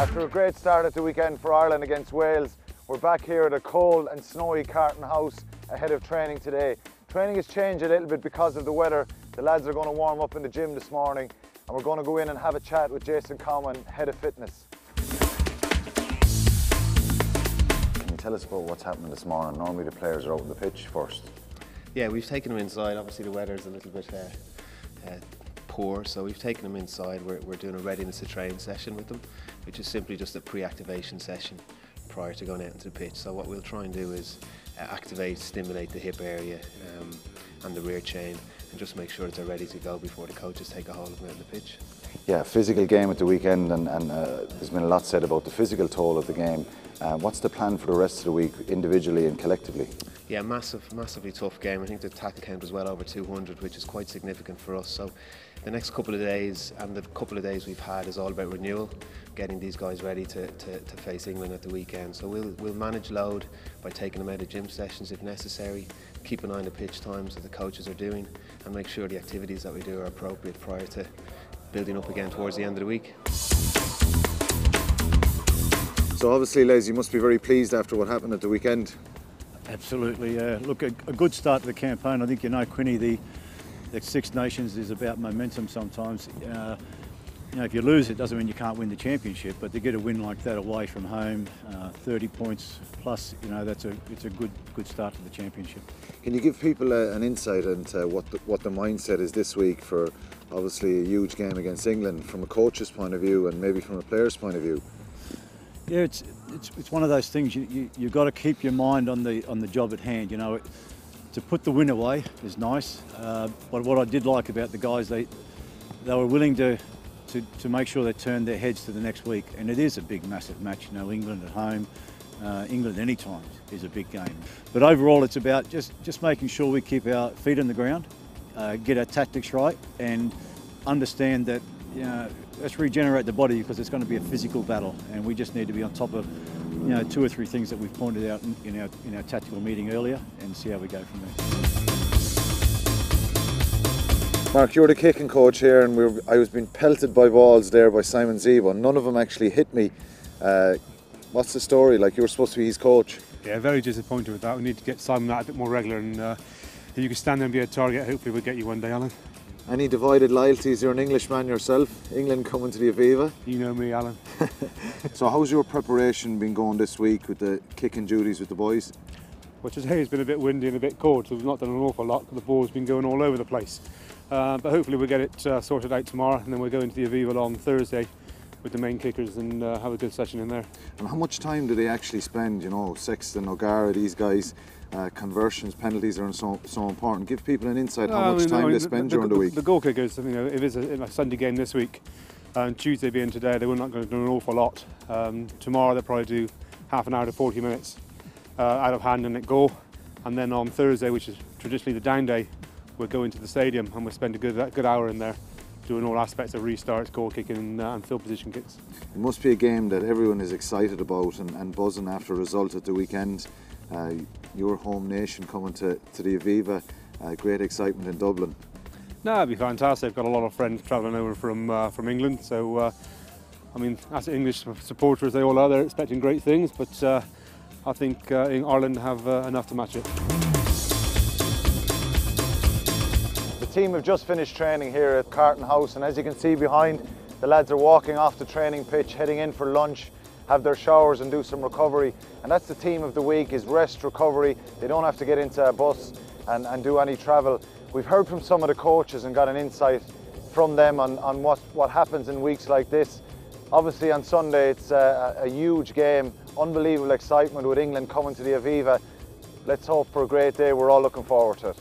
After a great start at the weekend for Ireland against Wales, we're back here at a cold and snowy Carton House ahead of training today. Training has changed a little bit because of the weather. The lads are going to warm up in the gym this morning and we're going to go in and have a chat with Jason Cowman, Head of Fitness. Can you tell us about what's happening this morning? Normally the players are out on the pitch first. Yeah, we've taken them inside. Obviously the weather's a little bit poor, so we've taken them inside. We're doing a readiness to train session with them, which is simply just a pre-activation session prior to going out into the pitch. So what we'll try and do is activate, stimulate the hip area and the rear chain, and just make sure that they're ready to go before the coaches take a hold of them out on the pitch. Yeah, physical game at the weekend, and there's been a lot said about the physical toll of the game. What's the plan for the rest of the week, individually and collectively? Yeah, massively tough game. I think the tackle count was well over 200, which is quite significant for us. So the next couple of days and the couple of days we've had is all about renewal, getting these guys ready to face England at the weekend. So we'll manage load by taking them out of gym sessions if necessary, keep an eye on the pitch times that the coaches are doing, and make sure the activities that we do are appropriate prior to building up again towards the end of the week. So obviously, Les, you must be very pleased after what happened at the weekend. Absolutely. Look, a good start to the campaign. I think you know, Quinny, the Six Nations is about momentum sometimes. You know, if you lose, it doesn't mean you can't win the championship, but to get a win like that away from home, 30 points plus, you know, it's a good start to the championship. Can you give people an insight into what the mindset is this week for obviously a huge game against England from a coach's point of view and maybe from a player's point of view? Yeah, it's one of those things. You've got to keep your mind on the job at hand. You know, to put the win away is nice, but what I did like about the guys, they were willing to make sure they turned their heads to the next week, and it is a big, massive match. You know, England at home, England anytime is a big game. But overall, it's about just making sure we keep our feet on the ground, get our tactics right, and understand that, you know, let's regenerate the body because it's going to be a physical battle, and we just need to be on top of, you know, 2 or 3 things that we've pointed out in our tactical meeting earlier, and see how we go from there. Mark, you're the kicking coach here, and I was being pelted by balls there by Simon Zebo. None of them actually hit me. What's the story? Like, you were supposed to be his coach. Yeah, very disappointed with that. We need to get Simon out a bit more regular, and if you can stand there and be a target, hopefully we'll get you one day, Alan. Any divided loyalties? You're an Englishman yourself. England coming to the Aviva. You know me, Alan. So how's your preparation been going this week with the kicking duties with the boys? Well, today has been a bit windy and a bit cold, so we've not done an awful lot because the ball's been going all over the place. But hopefully we'll get it sorted out tomorrow, and then we'll go into the Aviva on Thursday with the main kickers and have a good session in there. And how much time do they actually spend? You know, Sexton, O'Gara, these guys, conversions, penalties are so important. Give people an insight how much time they spend during the week. The goal kickers, you know, if it's a Sunday game this week, and Tuesday being today, they were not going to do an awful lot. Tomorrow they'll probably do half an hour to 40 minutes out of hand and at goal, and then on Thursday, which is traditionally the down day, we'll go into the stadium and we'll spend a good hour in there doing all aspects of restarts, goal kicking and field position kicks. It must be a game that everyone is excited about and buzzing after a result at the weekend. Your home nation coming to the Aviva, great excitement in Dublin. No, it'd be fantastic. I've got a lot of friends travelling over from England, so I mean, as English supporters they all are, they're expecting great things, but I think Ireland have enough to match it. The team have just finished training here at Carton House, and as you can see behind, the lads are walking off the training pitch, heading in for lunch, have their showers and do some recovery. And that's the theme of the week, is rest, recovery. They don't have to get into a bus and do any travel. We've heard from some of the coaches and got an insight from them on what happens in weeks like this. Obviously on Sunday it's a huge game, unbelievable excitement with England coming to the Aviva. Let's hope for a great day, we're all looking forward to it.